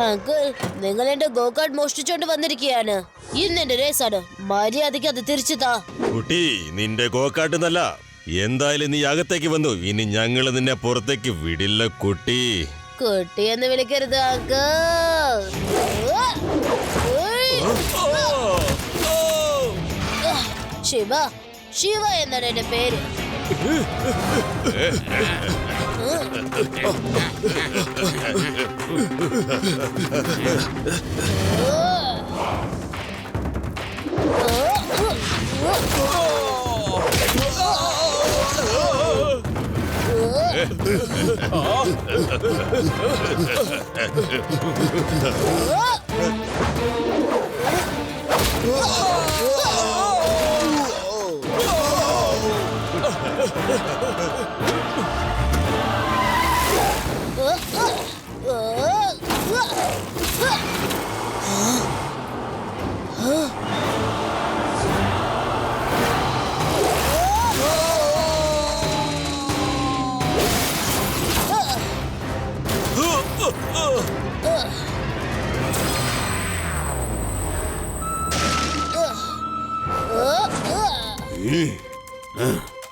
Uncle, നിങ്ങൾ എന്റെ ഗോകാർഡ് മോഷ്ടിച്ചോണ്ട് വന്നിരിക്കുകയാണ്. ഇന്ന് എന്റെ റേസാണ്. മര്യാദയ്ക്ക് അത് തിരിച്ചു താ. കുട്ടി, നിന്റെ ഗോകാർഡെന്നല്ല. എന്തായാലും നീ അകത്തേക്ക് വന്നു. ഇനി ഞങ്ങൾ നിന്നെ പുറത്തേക്ക് വിടില്ല കുട്ടി. കുട്ടി എന്ന് വിളിക്കരുത് അങ്കിൾ. ശിവ, ശിവ എന്നാണ് എന്റെ പേര്.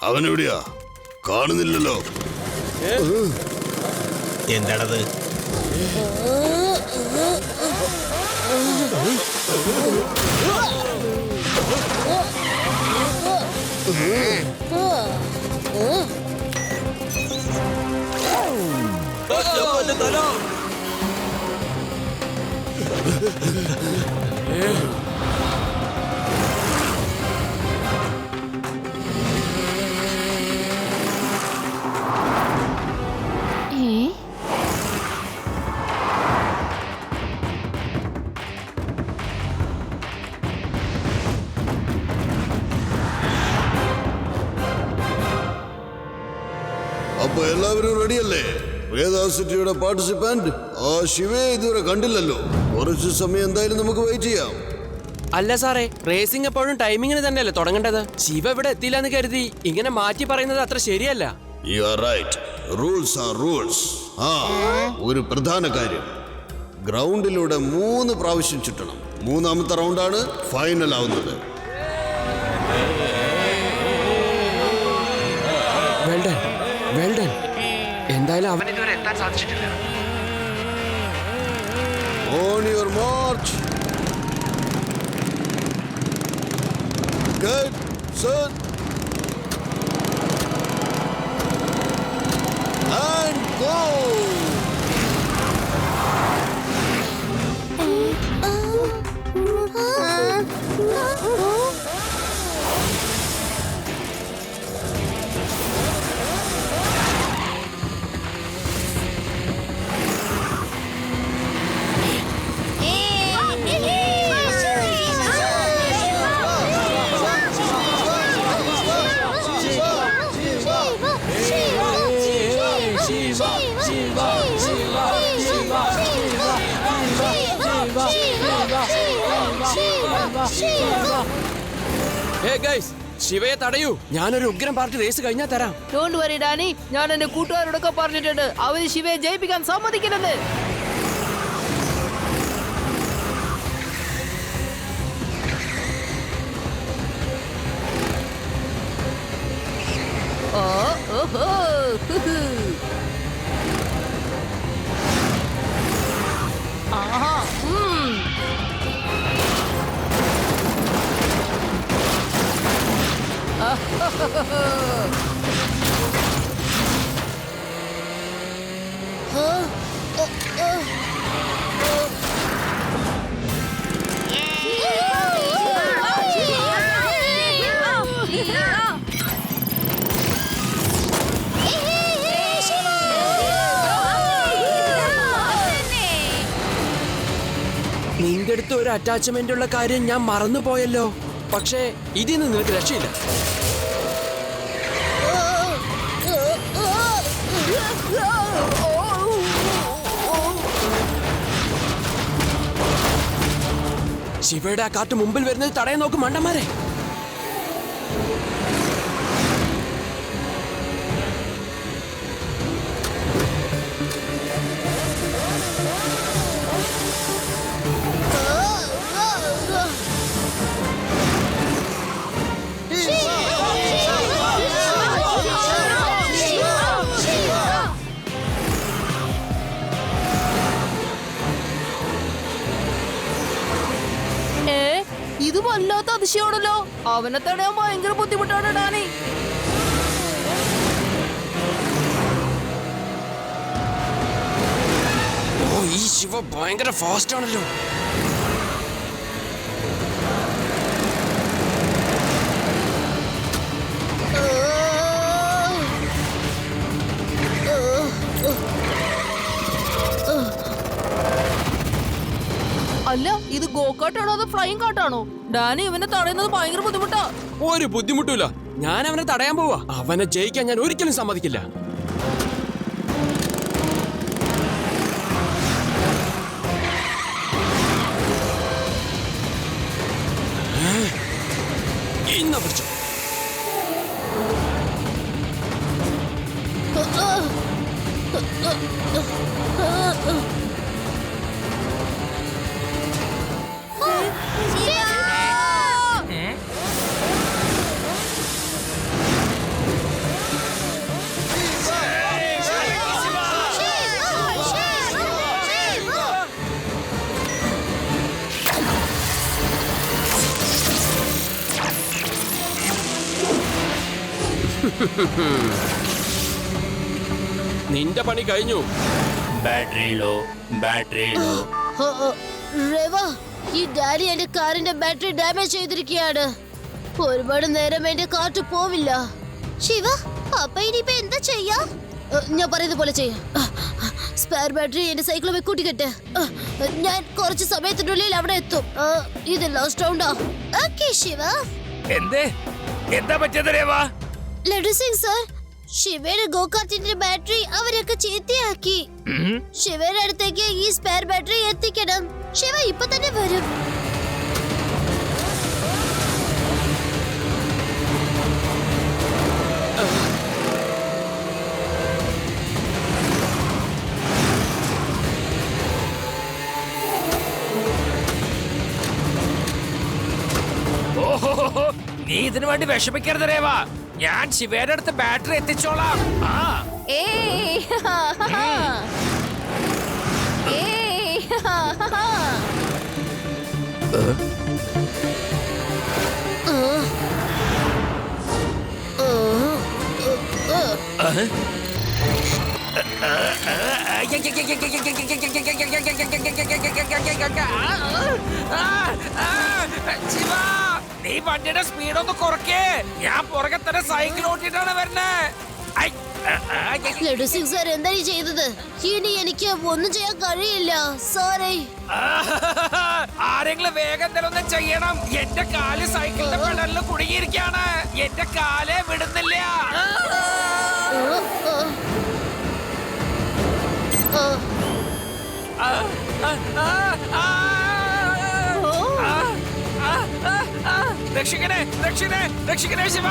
അവനെവിടെയാ? കാണുന്നില്ലല്ലോ. എന്താണത്? അപ്പൊ എല്ലാവരും റെഡിയല്ലേ? വേദാസിറ്റിയുടെ പാർട്ടിസിപ്പന്റ് ആ ശിവയെ ഇതുവരെ കണ്ടില്ലല്ലോ. കുറച്ച് സമയം എന്തായാലും നമുക്ക് വെയിറ്റ് ചെയ്യാം. അല്ല സാറേ, റേസിംഗ് എപ്പോഴും ടൈമിങ്ങിന് തന്നെയല്ലേ തുടങ്ങേണ്ടത്? ശിവ ഇവിടെ എത്തിയില്ല എന്ന് കരുതി ഇങ്ങനെ മാറ്റി പറയുന്നത് അത്ര ശരിയല്ല. You are right. Rules are rules. ഒരു പ്രധാന കാര്യം, ഗ്രൗണ്ടിലൂടെ 3 പ്രാവശ്യം ചുറ്റണം. 3ാമത്തെ റൗണ്ടാണ് ഫൈനൽ ആവുന്നത്. എന്തായാലും അവൻ ഇതുവരെ എത്താൻ സാധിച്ചിട്ടില്ല. On your march. Get set and go. ശിവയെ തടയൂ. ഞാനൊരു ഉഗ്രം പാർട്ടി റേസ് കഴിഞ്ഞാൽ തരാം. ഡോണ്ട് വറി ഡാനി, ഞാൻ എന്റെ കൂട്ടുകാരോടൊക്കെ പറഞ്ഞിട്ടുണ്ട്. അവര് ശിവയെ ജയിപ്പിക്കാൻ സമ്മതിക്കില്ലെന്ന്. നിന്റെ അടുത്ത് ഒരു അറ്റാച്ച്മെന്റ് ഉള്ള കാര്യം ഞാൻ മറന്നുപോയല്ലോ. പക്ഷേ ഇതിന്ന് നിനക്ക് രക്ഷയില്ല. ശിവയുടെ ആ കാറ്റ് മുമ്പിൽ വരുന്നത് തടയാൻ നോക്കും മണ്ടന്മാരെ. ഇത് വല്ലാത്ത അതിശയമാണല്ലോ. അവനെ തടയാൻ ഭയങ്കര ബുദ്ധിമുട്ടാണ് ഡാനി. ഓ, ഈ ശിവ ഭയങ്കര ഫാസ്റ്റ് ആണല്ലോ. അല്ല, ഇത് ഗോകാട്ടാണോ അതോ ഫ്ലൈയിങ് കാട്ടാണോ? ഡാനി ഇവനെ തടയുന്നത് ഭയങ്കര ബുദ്ധിമുട്ടാ. ഒരു ബുദ്ധിമുട്ടില്ല. ഞാൻ അവനെ തടയാൻ പോവാ. അവനെ ജയിക്കാൻ ഞാൻ ഒരിക്കലും സമ്മതിക്കില്ല. ഇന്ന പിടിച്ചു. നിന്റെ പണി കഴിഞ്ഞു. Battery law. രേവ, ഈ ഡാനി എന്റെ കാറിന്റെ ബാറ്ററി ഡാമേജ് ചെയ്തിരിക്കുകയാണ്. ഒരുപാട് നേരം എന്റെ കാറ്റ് പോവില്ല. ശിവ, അപ്പൊ ഇനിയിപ്പോ എന്താ ചെയ്യാ? ഞാൻ പറയുന്നത് പോലെ ചെയ്യാം. സ്പെയർ ബാറ്ററി എന്റെ സൈക്കിളിൽ കൂട്ടിക്കെട്ട്. ഞാൻ കുറച്ച് സമയത്തിനുള്ളിൽ അവിടെ എത്തും. ഇത് ലാസ്റ്റ് റൗണ്ടാ. ഓക്കേ ശിവ. എന്താ പറ്റിയത് രേവാ? ലഡു സിംഗ് സർ, ശിവയുടെ ഗോകാർട്ടിന്റെ ബാറ്ററി അവരൊക്കെ ചീത്തയാക്കി. ശിവയുടെ അടുത്തേക്ക് ഈ സ്പെയർ ബാറ്ററി എത്തിക്കണം. ശിവ ഇപ്പൊ തന്നെ വരും. ഓഹോ, നീ ഇതിനു വേണ്ടി വിഷമിക്കരുത് രേവാ. ഞാൻ ശിവയുടെ അടുത്ത് ബാറ്ററി എത്തിച്ചോളാം. ശിവ, നീ വണ്ടിയുടെ സ്പീഡ് ഒന്ന് കുറയ്ക്കേ. ഞാൻ പുറകെ തന്നെ സൈക്കിൾ ഓട്ടിട്ടാണ് വരുന്നേ. ലഡു സിംഗ് സർ, എന്താ ഈ ചെയ്തത്? ഇനി എനിക്ക് ഒന്നും ചെയ്യാൻ കഴിയില്ല. സോറി. ആരെങ്കിലും വേഗം എന്തെങ്കിലും ചെയ്യണം. എന്റെ കാല് സൈക്കിളിന്റെ പെടലിൽ കുടുങ്ങിയിരിക്കാണ്. എന്റെ കാലേ വിടുന്നില്ല. രക്ഷിക്കണേ, രക്ഷിക്കണേ, രക്ഷിക്കണേ ശിവ.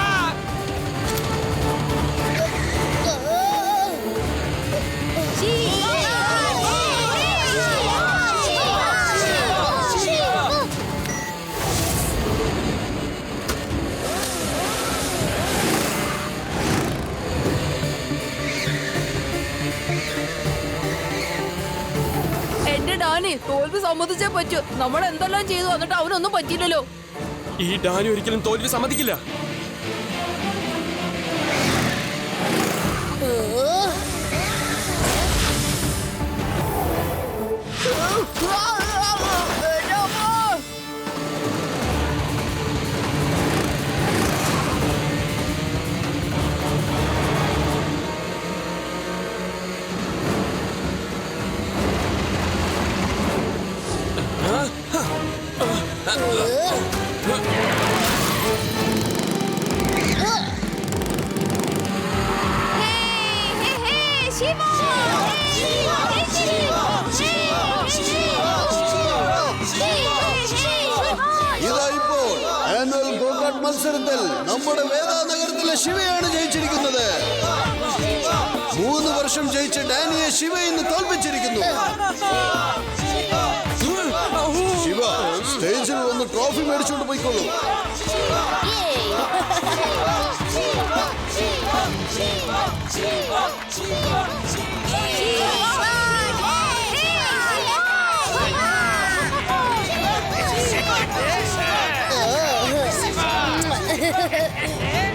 എന്റെ ഡാനി, തോൽവി സമ്മതിച്ചേ പറ്റൂ. നമ്മൾ എന്തെല്ലാം ചെയ്തു എന്നിട്ട് അവനൊന്നും പറ്റിയില്ലല്ലോ. ഈ ഡാനി ഒരിക്കലും തോൽവി സമ്മതിക്കില്ല. ഇതായിപ്പോൾ ആനുവൽ ഗോകാർട്ട് മത്സരത്തിൽ നമ്മുടെ വേദാനഗരത്തിലെ ശിവയാണ് ജയിച്ചിരിക്കുന്നത്. 3 വർഷം ജയിച്ച ഡാനിയെ ശിവ ഇന്ന് തോൽപ്പിച്ചിരിക്കുന്നു. ശിവ, സ്റ്റേജിൽ വന്ന് ട്രോഫി മേടിച്ചുകൊണ്ട് പോയിക്കോളൂ. ഏ